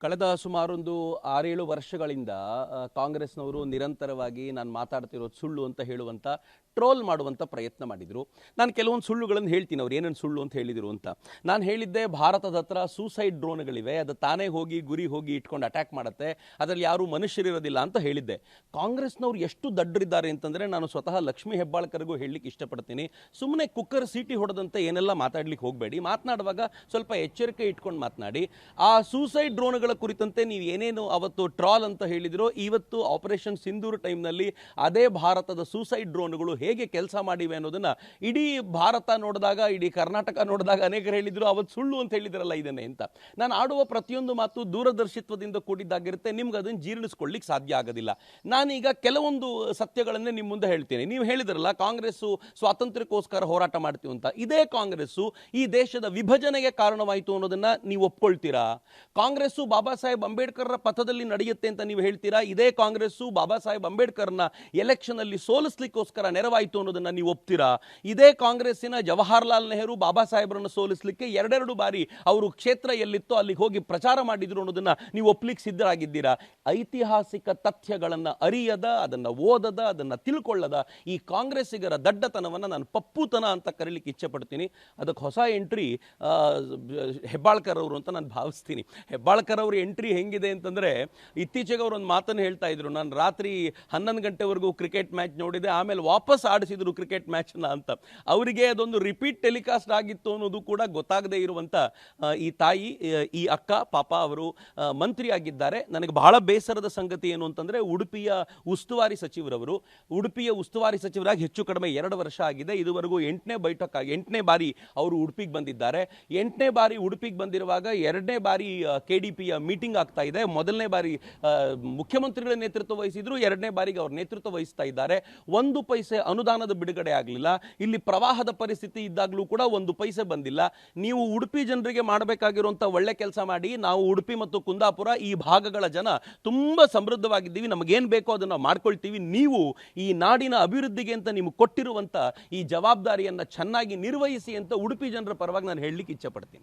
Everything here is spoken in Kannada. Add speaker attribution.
Speaker 1: ಕಳೆದ ಸುಮಾರೊಂದು 6-7 ವರ್ಷಗಳಿಂದ ಕಾಂಗ್ರೆಸ್ನವರು ನಿರಂತರವಾಗಿ ನಾನು ಮಾತಾಡ್ತಿರೋದು ಸುಳ್ಳು ಅಂತ ಹೇಳುವಂಥ ಟ್ರೋಲ್ ಮಾಡುವಂಥ ಪ್ರಯತ್ನ ಮಾಡಿದರು. ನಾನು ಕೆಲವೊಂದು ಸುಳ್ಳುಗಳನ್ನು ಹೇಳ್ತೀನಿ, ಅವ್ರು ಏನೇನು ಸುಳ್ಳು ಅಂತ ಹೇಳಿದರು ಅಂತ. ನಾನು ಹೇಳಿದ್ದೆ, ಭಾರತದ ಹತ್ರ ಸೂಸೈಡ್ ಡ್ರೋನ್ಗಳಿವೆ, ಅದು ತಾನೇ ಹೋಗಿ ಗುರಿ ಹೋಗಿ ಇಟ್ಕೊಂಡು ಅಟ್ಯಾಕ್ ಮಾಡುತ್ತೆ, ಅದರಲ್ಲಿ ಯಾರೂ ಮನುಷ್ಯರಿರೋದಿಲ್ಲ ಅಂತ ಹೇಳಿದ್ದೆ. ಕಾಂಗ್ರೆಸ್ನವ್ರು ಎಷ್ಟು ದಡ್ಡರಿದ್ದಾರೆ ಅಂತಂದರೆ, ನಾನು ಸ್ವತಃ ಲಕ್ಷ್ಮೀ ಹೆಬ್ಬಾಳ್ಕರ್ಗೂ ಹೇಳಲಿಕ್ಕೆ ಇಷ್ಟಪಡ್ತೀನಿ, ಸುಮ್ಮನೆ ಕುಕ್ಕರ್ ಸೀಟಿ ಹೊಡೆದಂತೆ ಏನೆಲ್ಲ ಮಾತಾಡ್ಲಿಕ್ಕೆ ಹೋಗಬೇಡಿ, ಮಾತನಾಡುವಾಗ ಸ್ವಲ್ಪ ಎಚ್ಚರಿಕೆ ಇಟ್ಕೊಂಡು ಮಾತನಾಡಿ. ಆ ಸೂಸೈಡ್ ಡ್ರೋನ್ಗಳ ಕುರಿತಂತೆ ನೀವು ಏನೇನು ಅವತ್ತು ಟ್ರಾಲ್ ಅಂತ ಹೇಳಿದಿರೋ, ಇವತ್ತು ಆಪರೇಷನ್ ಸಿಂಧೂರ್ ಟೈಮ್ನಲ್ಲಿ ಅದೇ ಭಾರತದ ಸೂಸೈಡ್ ಡ್ರೋನ್ಗಳು ಹೇಗೆ ಕೆಲಸ ಮಾಡಿವೆ ಅನ್ನೋದನ್ನ ಇಡೀ ಭಾರತ ನೋಡಿದಾಗ, ಇಡೀ ಕರ್ನಾಟಕ ನೋಡಿದಾಗ ಅನೇಕರು ಹೇಳಿದ್ರು ಅವತ್ತು ಸುಳ್ಳು ಅಂತ ಹೇಳಿದ್ರಲ್ಲ ಇದನ್ನೇ ಅಂತ. ನಾನು ಆಡುವ ಪ್ರತಿಯೊಂದು ಮಾತು ದೂರದರ್ಶಿತ್ವದಿಂದ ಕೂಡಿದ್ದಾಗಿರುತ್ತೆ, ನಿಮ್ಗೆ ಅದನ್ನು ಜೀರ್ಣಿಸ್ಕೊಳ್ಳಿಕ್ಕೆ ಸಾಧ್ಯ ಆಗೋದಿಲ್ಲ. ನಾನೀಗ ಕೆಲವೊಂದು ಸತ್ಯಗಳನ್ನೇ ನಿಮ್ಮ ಮುಂದೆ ಹೇಳ್ತೀನಿ. ನೀವು ಹೇಳಿದ್ರಲ್ಲ ಕಾಂಗ್ರೆಸ್ಸು ಸ್ವಾತಂತ್ರ್ಯಕ್ಕೋಸ್ಕರ ಹೋರಾಟ ಮಾಡ್ತೀವಿ ಅಂತ, ಇದೇ ಕಾಂಗ್ರೆಸ್ಸು ಈ ದೇಶದ ವಿಭಜನೆಗೆ ಕಾರಣವಾಯಿತು ಅನ್ನೋದನ್ನ ನೀವು ಒಪ್ಕೊಳ್ತೀರಾ? ಕಾಂಗ್ರೆಸ್ಸು ಬಾಬಾ ಸಾಹೇಬ್ ಅಂಬೇಡ್ಕರ್ರ ಪಥದಲ್ಲಿ ನಡೆಯುತ್ತೆ ಅಂತ ನೀವು ಹೇಳ್ತೀರಾ? ಇದೇ ಕಾಂಗ್ರೆಸ್ಸು ಬಾಬಾ ಸಾಹೇಬ್ ಅಂಬೇಡ್ಕರ್ನ ಎಲೆಕ್ಷನ್ ಅಲ್ಲಿ ಸೋಲಿಸ್ಲಿಕ್ಕೋಸ್ಕರ ನೆರವಾಯಿತು ಅನ್ನೋದನ್ನ ನೀವು ಒಪ್ತೀರಾ? ಇದೇ ಕಾಂಗ್ರೆಸ್ಸಿನ ಜವಾಹರ್ಲಾಲ್ ನೆಹರು ಬಾಬಾ ಸಾಹೇಬ್ರನ್ನು ಸೋಲಿಸಲಿಕ್ಕೆ ಎರಡೆರಡು ಬಾರಿ ಅವರು ಕ್ಷೇತ್ರ ಎಲ್ಲಿತ್ತೋ ಅಲ್ಲಿಗೆ ಹೋಗಿ ಪ್ರಚಾರ ಮಾಡಿದ್ರು ಅನ್ನೋದನ್ನ ನೀವು ಒಪ್ಲಿಕ್ಕೆ ಸಿದ್ಧರಾಗಿದ್ದೀರಾ? ಐತಿಹಾಸಿಕ ತಥ್ಯಗಳನ್ನು ಅರಿಯದ, ಅದನ್ನು ಓದದ, ಅದನ್ನು ತಿಳ್ಕೊಳ್ಳದ ಈ ಕಾಂಗ್ರೆಸ್ಸಿಗರ ದಡ್ಡತನವನ್ನು ನಾನು ಪಪ್ಪುತನ ಅಂತ ಕರೀಲಿಕ್ಕೆ ಇಚ್ಛೆ ಪಡ್ತೀನಿ. ಅದಕ್ಕೆ ಹೊಸ ಎಂಟ್ರಿ ಹೆಬ್ಬಾಳ್ಕರ್ ಅವರು ಅಂತ ನಾನು ಭಾವಿಸ್ತೀನಿ. ಹೆಬ್ಬಾಳ್ಕರ್ ಅವ್ರ ಎಂಟ್ರಿ ಹೆಂಗಿದೆ ಅಂತಂದರೆ, ಇತ್ತೀಚೆಗೆ ಅವರು ಒಂದು ಮಾತನ್ನು ಹೇಳ್ತಾ ಇದ್ರು, ನಾನು ರಾತ್ರಿ 11 ಗಂಟೆವರೆಗೂ ಕ್ರಿಕೆಟ್ ಮ್ಯಾಚ್ ನೋಡಿದೆ, ಆಮೇಲೆ ವಾಪಸ್ ಆಡಿಸಿದ್ರು ಕ್ರಿಕೆಟ್ ಮ್ಯಾಚ್ನ ಅಂತ. ಅವರಿಗೆ ಅದೊಂದು ರಿಪೀಟ್ ಟೆಲಿಕಾಸ್ಟ್ ಆಗಿತ್ತು ಅನ್ನೋದು ಕೂಡ ಗೊತ್ತಾಗದೇ ಇರುವಂಥ ಈ ತಾಯಿ, ಈ ಅಕ್ಕ ಪಾಪ ಅವರು ಮಂತ್ರಿ ಆಗಿದ್ದಾರೆ. ನನಗೆ ಬಹಳ ಬೇಸರದ ಸಂಗತಿ ಏನು ಅಂತಂದರೆ, ಉಡುಪಿಯ ಉಸ್ತುವಾರಿ ಸಚಿವರಾಗಿ ಹೆಚ್ಚು ಕಡಿಮೆ 2 ವರ್ಷ ಆಗಿದೆ. ಇದುವರೆಗೂ 8ನೇ ಬಾರಿ ಅವರು ಉಡುಪಿಗೆ ಬಂದಿದ್ದಾರೆ. 8ನೇ ಬಾರಿ ಉಡುಪಿಗೆ ಬಂದಿರುವಾಗ 2ನೇ ಬಾರಿ KDPಯ ಮೀಟಿಂಗ್ ಆಗ್ತಾ ಇದೆ. ಮೊದಲನೇ ಬಾರಿ ಮುಖ್ಯಮಂತ್ರಿಗಳ ನೇತೃತ್ವ ವಹಿಸಿದ್ರು, 2ನೇ ಬಾರಿಗೆ ಅವರು ನೇತೃತ್ವ ವಹಿಸ್ತಾ ಇದ್ದಾರೆ. 1 ಪೈಸೆ ಅನುದಾನದ ಬಿಡುಗಡೆ ಆಗಲಿಲ್ಲ. ಇಲ್ಲಿ ಪ್ರವಾಹದ ಪರಿಸ್ಥಿತಿ ಇದ್ದಾಗಲೂ ಕೂಡ 1 ಪೈಸೆ ಬಂದಿಲ್ಲ. ನೀವು ಉಡುಪಿ ಜನರಿಗೆ ಮಾಡಬೇಕಾಗಿರುವಂಥ ಒಳ್ಳೆ ಕೆಲಸ ಮಾಡಿ. ನಾವು ಉಡುಪಿ ಮತ್ತು ಕುಂದಾಪುರ ಈ ಭಾಗಗಳ ಜನ ತುಂಬ ಸಮೃದ್ಧವಾಗಿದ್ದೀವಿ, ನಮಗೇನು ಬೇಕೋ ಅದನ್ನು ಮಾಡ್ಕೊಳ್ತೀವಿ. ನೀವು ಈ ನಾಡಿನ ಅಭಿವೃದ್ಧಿಗೆ ಅಂತ ನಿಮ್ಗೆ ಕೊಟ್ಟಿರುವಂಥ ಈ ಜವಾಬ್ದಾರಿಯನ್ನು ಚೆನ್ನಾಗಿ ನಿರ್ವಹಿಸಿ ಅಂತ ಉಡುಪಿ ಜನರ ಪರವಾಗಿ ನಾನು ಹೇಳಲಿಕ್ಕೆ ಇಚ್ಛೆ ಪಡ್ತೀನಿ.